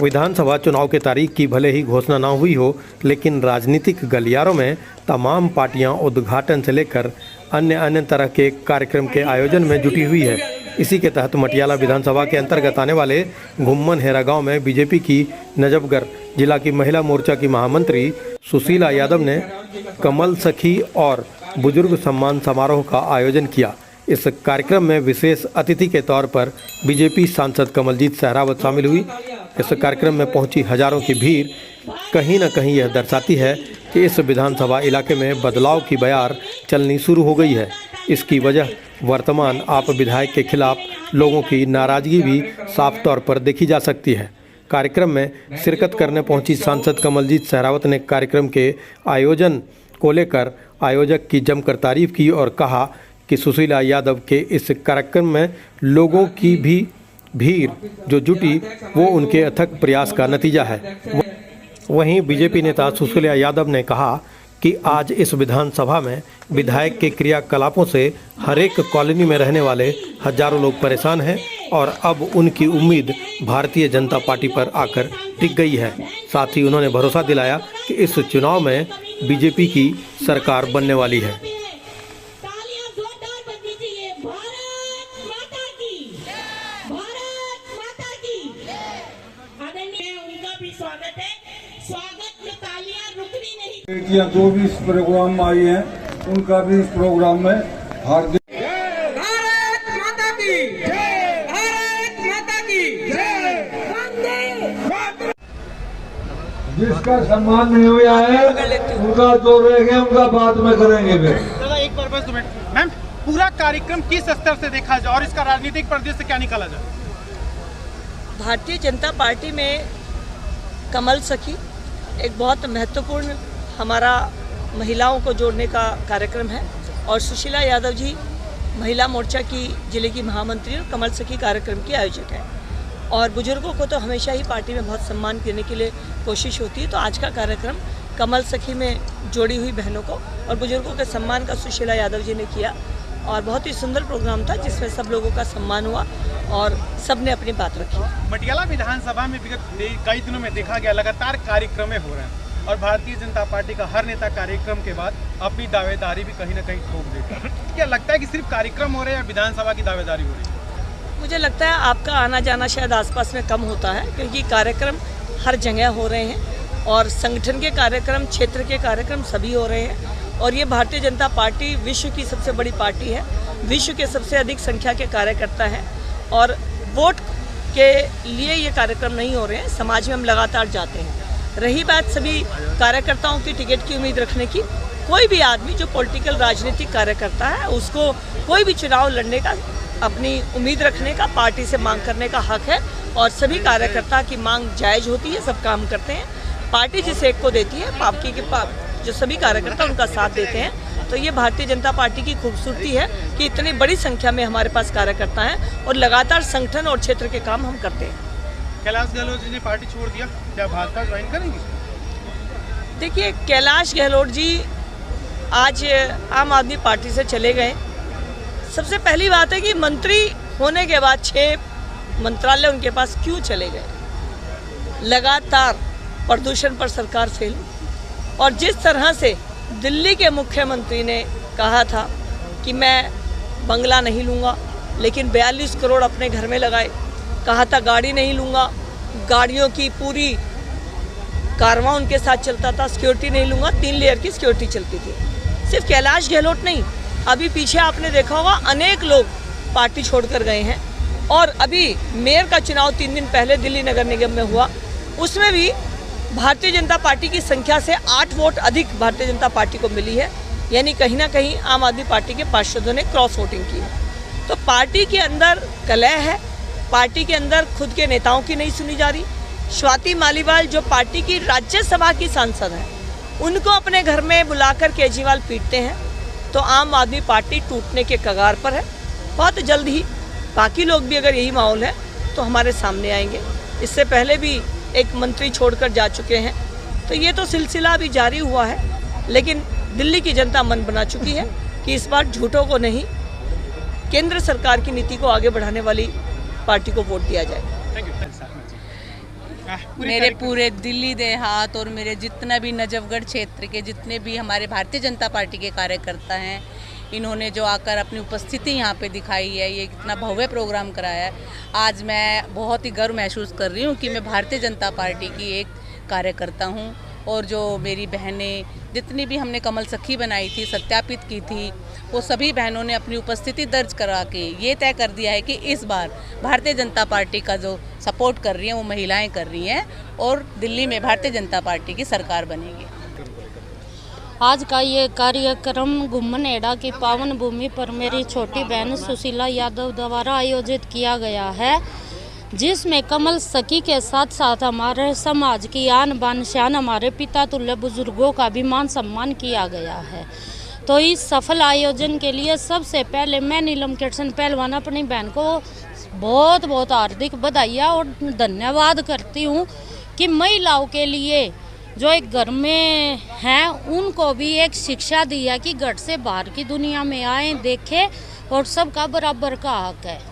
विधानसभा चुनाव के तारीख की भले ही घोषणा न हुई हो, लेकिन राजनीतिक गलियारों में तमाम पार्टियां उद्घाटन से लेकर अन्य तरह के कार्यक्रम के आयोजन में जुटी हुई है। इसी के तहत मटियाला विधानसभा के अंतर्गत आने वाले घुम्मन हेरा गांव में बीजेपी की नजफगढ़ जिला की महिला मोर्चा की महामंत्री सुशीला यादव ने कमल सखी और बुजुर्ग सम्मान समारोह का आयोजन किया। इस कार्यक्रम में विशेष अतिथि के तौर पर बीजेपी सांसद कमलजीत सहरावत शामिल हुई। इस कार्यक्रम में पहुंची हजारों की भीड़ कहीं न कहीं यह दर्शाती है कि इस विधानसभा इलाके में बदलाव की बयार चलनी शुरू हो गई है। इसकी वजह वर्तमान आप विधायक के खिलाफ लोगों की नाराजगी भी साफ तौर पर देखी जा सकती है। कार्यक्रम में शिरकत करने पहुंची सांसद कमलजीत सहरावत ने कार्यक्रम के आयोजन को लेकर आयोजक की जमकर तारीफ की और कहा कि सुशीला यादव के इस कार्यक्रम में लोगों की भी भीड़ जो जुटी वो उनके अथक प्रयास का नतीजा है। वहीं बीजेपी नेता सुशीला यादव ने कहा कि आज इस विधानसभा में विधायक के क्रियाकलापों से हर एक कॉलोनी में रहने वाले हजारों लोग परेशान हैं और अब उनकी उम्मीद भारतीय जनता पार्टी पर आकर टिक गई है। साथ ही उन्होंने भरोसा दिलाया कि इस चुनाव में बीजेपी की सरकार बनने वाली है। बेटियां जो भी इस प्रोग्राम में आई हैं उनका भी इस प्रोग्राम में हार्दिक भारत माता की जय, भारत माता की जय, वंदे। जिसका सम्मान नहीं हुआ है उनका जो रह गया उनका बाद में करेंगे। एक बार बस 2 मिनट मैम, पूरा कार्यक्रम किस स्तर से देखा जाए और इसका राजनीतिक परिदृश्य क्या निकाला जाए? भारतीय जनता पार्टी में कमल सखी एक बहुत महत्वपूर्ण हमारा महिलाओं को जोड़ने का कार्यक्रम है और सुशीला यादव जी महिला मोर्चा की जिले की महामंत्री और कमल सखी कार्यक्रम की आयोजक है। और बुजुर्गों को तो हमेशा ही पार्टी में बहुत सम्मान देने के लिए कोशिश होती है। तो आज का कार्यक्रम कमल सखी में जोड़ी हुई बहनों को और बुजुर्गों के सम्मान का सुशीला यादव जी ने किया और बहुत ही सुंदर प्रोग्राम था जिसमें सब लोगों का सम्मान हुआ और सब ने अपनी बात रखी। मटियाला विधानसभा में विगत कई दिनों में देखा गया लगातार कार्यक्रम हो रहे हैं और भारतीय जनता पार्टी का हर नेता कार्यक्रम के बाद अपनी दावेदारी भी कहीं ना कहीं ठोक देता है। क्या लगता है कि सिर्फ कार्यक्रम हो रहे हैं या विधानसभा की दावेदारी हो रही है? मुझे लगता है आपका आना जाना शायद आसपास में कम होता है क्योंकि कार्यक्रम हर जगह हो रहे हैं और संगठन के कार्यक्रम, क्षेत्र के कार्यक्रम सभी हो रहे हैं। और ये भारतीय जनता पार्टी विश्व की सबसे बड़ी पार्टी है, विश्व के सबसे अधिक संख्या के कार्यकर्ता हैं और वोट के लिए ये कार्यक्रम नहीं हो रहे हैं, समाज में हम लगातार जाते हैं। रही बात सभी कार्यकर्ताओं की टिकट की उम्मीद रखने की, कोई भी आदमी जो पॉलिटिकल राजनीतिक कार्यकर्ता है उसको कोई भी चुनाव लड़ने का, अपनी उम्मीद रखने का, पार्टी से मांग करने का हक है और सभी कार्यकर्ता की मांग जायज़ होती है, सब काम करते हैं। पार्टी जिस एक को देती है, पार्टी के जो सभी कार्यकर्ता उनका साथ देते हैं। तो ये भारतीय जनता पार्टी की खूबसूरती है कि इतनी बड़ी संख्या में हमारे पास कार्यकर्ता हैं और लगातार संगठन और क्षेत्र के काम हम करते हैं। कैलाश गहलोत जी ने पार्टी छोड़ दिया, क्या भाजपा ज्वाइन करेंगे? देखिए, कैलाश गहलोत जी आज आम आदमी पार्टी से चले गए। सबसे पहली बात है कि मंत्री होने के बाद 6 मंत्रालय उनके पास क्यों चले गए? लगातार प्रदूषण पर सरकार फेल और जिस तरह से दिल्ली के मुख्यमंत्री ने कहा था कि मैं बंगला नहीं लूँगा, लेकिन 42 करोड़ अपने घर में लगाए। कहा था गाड़ी नहीं लूँगा, गाड़ियों की पूरी कारवां उनके साथ चलता था। सिक्योरिटी नहीं लूँगा, 3 लेयर की सिक्योरिटी चलती थी। सिर्फ कैलाश गहलोत नहीं, अभी पीछे आपने देखा होगा अनेक लोग पार्टी छोड़कर गए हैं। और अभी मेयर का चुनाव 3 दिन पहले दिल्ली नगर निगम में हुआ, उसमें भी भारतीय जनता पार्टी की संख्या से 8 वोट अधिक भारतीय जनता पार्टी को मिली है। यानी कहीं ना कहीं आम आदमी पार्टी के पार्षदों ने क्रॉस वोटिंग की है। तो पार्टी के अंदर कलह है, पार्टी के अंदर खुद के नेताओं की नहीं सुनी जा रही। स्वाति मालीवाल जो पार्टी की राज्यसभा की सांसद हैं, उनको अपने घर में बुलाकर केजरीवाल पीटते हैं। तो आम आदमी पार्टी टूटने के कगार पर है। बहुत जल्द ही बाकी लोग भी अगर यही माहौल है तो हमारे सामने आएंगे। इससे पहले भी एक मंत्री छोड़कर जा चुके हैं। तो ये तो सिलसिला अभी जारी हुआ है, लेकिन दिल्ली की जनता मन बना चुकी है कि इस बार झूठों को नहीं, केंद्र सरकार की नीति को आगे बढ़ाने वाली पार्टी को वोट दिया जाए। मेरे पूरे दिल्ली देहात और मेरे जितना भी नजफगढ़ क्षेत्र के जितने भी हमारे भारतीय जनता पार्टी के कार्यकर्ता हैं, इन्होंने जो आकर अपनी उपस्थिति यहाँ पे दिखाई है, ये कितना भव्य प्रोग्राम कराया है। आज मैं बहुत ही गर्व महसूस कर रही हूँ कि मैं भारतीय जनता पार्टी की एक कार्यकर्ता हूँ। और जो मेरी बहनें जितनी भी हमने कमल सखी बनाई थी, सत्यापित की थी, वो सभी बहनों ने अपनी उपस्थिति दर्ज करा के ये तय कर दिया है कि इस बार भारतीय जनता पार्टी का जो सपोर्ट कर रही हैं वो महिलाएं कर रही हैं और दिल्ली में भारतीय जनता पार्टी की सरकार बनेगी। आज का ये कार्यक्रम घुमनेड़ा की पावन भूमि पर मेरी छोटी बहन सुशीला यादव द्वारा आयोजित किया गया है, जिसमें कमल सखी के साथ साथ हमारे समाज की आन बान शान, हमारे पिता तुल्य बुजुर्गों का भी मान सम्मान किया गया है। तो इस सफल आयोजन के लिए सबसे पहले मैं नीलम किशन पहलवान अपनी बहन को बहुत बहुत हार्दिक बधाइयाँ और धन्यवाद करती हूँ कि महिलाओं के लिए जो एक घर में हैं उनको भी एक शिक्षा दी है कि घर से बाहर की दुनिया में आए, देखें और सबका बराबर का हक है।